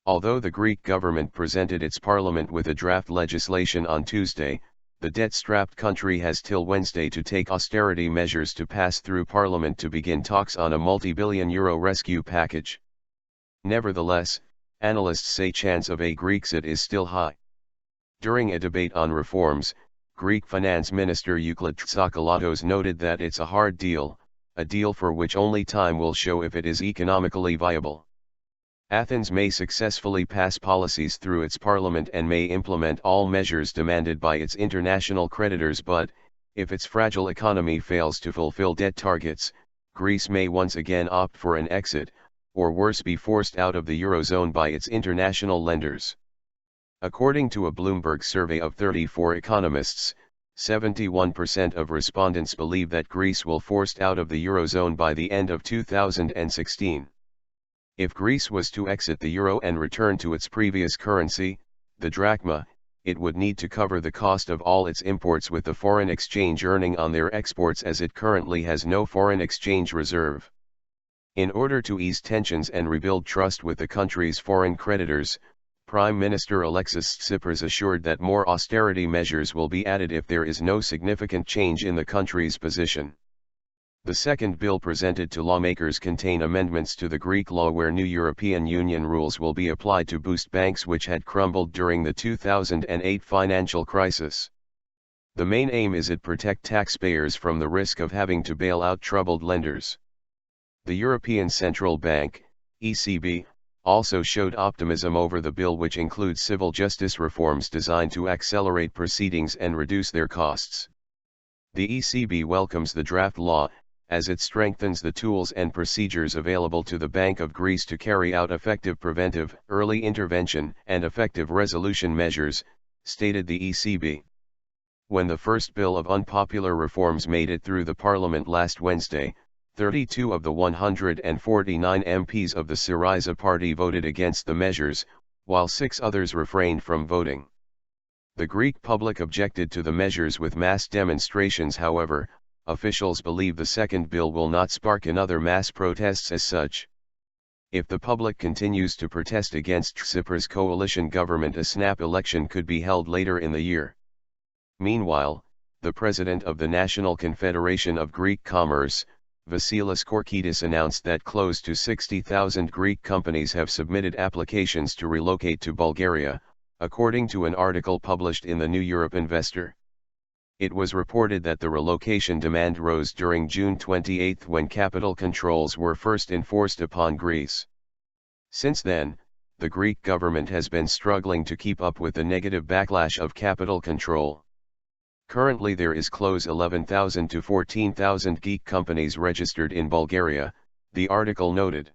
Although the Greek government presented its parliament with a draft legislation on Tuesday, the debt-strapped country has till Wednesday to take austerity measures to pass through parliament to begin talks on a multi-billion euro rescue package. Nevertheless, analysts say chance of a Grexit is still high. During a debate on reforms, Greek Finance Minister Euclid Tsakalotos noted that it's a hard deal, a deal for which only time will show if it is economically viable. Athens may successfully pass policies through its parliament and may implement all measures demanded by its international creditors, but, if its fragile economy fails to fulfill debt targets, Greece may once again opt for an exit, or worse be forced out of the eurozone by its international lenders. According to a Bloomberg survey of 34 economists, 71% of respondents believe that Greece will be forced out of the eurozone by the end of 2016. If Greece was to exit the euro and return to its previous currency, the drachma, it would need to cover the cost of all its imports with the foreign exchange earning on their exports, as it currently has no foreign exchange reserve. In order to ease tensions and rebuild trust with the country's foreign creditors, Prime Minister Alexis Tsipras assured that more austerity measures will be added if there is no significant change in the country's position. The second bill presented to lawmakers contain amendments to the Greek law where new European Union rules will be applied to boost banks which had crumbled during the 2008 financial crisis. The main aim is to protect taxpayers from the risk of having to bail out troubled lenders. The European Central Bank, ECB, also showed optimism over the bill, which includes civil justice reforms designed to accelerate proceedings and reduce their costs. The ECB welcomes the draft law, as it strengthens the tools and procedures available to the Bank of Greece to carry out effective preventive, early intervention, and effective resolution measures, stated the ECB. When the first bill of unpopular reforms made it through the parliament last Wednesday, 32 of the 149 MPs of the Syriza party voted against the measures, while 6 others refrained from voting. The Greek public objected to the measures with mass demonstrations. However, officials believe the second bill will not spark another mass protests as such. If the public continues to protest against Tsipras' coalition government, a snap election could be held later in the year. Meanwhile, the president of the National Confederation of Greek Commerce, Vasilis Korkidis, announced that close to 60,000 Greek companies have submitted applications to relocate to Bulgaria, according to an article published in the New Europe Investor. It was reported that the relocation demand rose during June 28 when capital controls were first enforced upon Greece. Since then, the Greek government has been struggling to keep up with the negative backlash of capital control. Currently there is close 11,000 to 14,000 geek companies registered in Bulgaria, the article noted.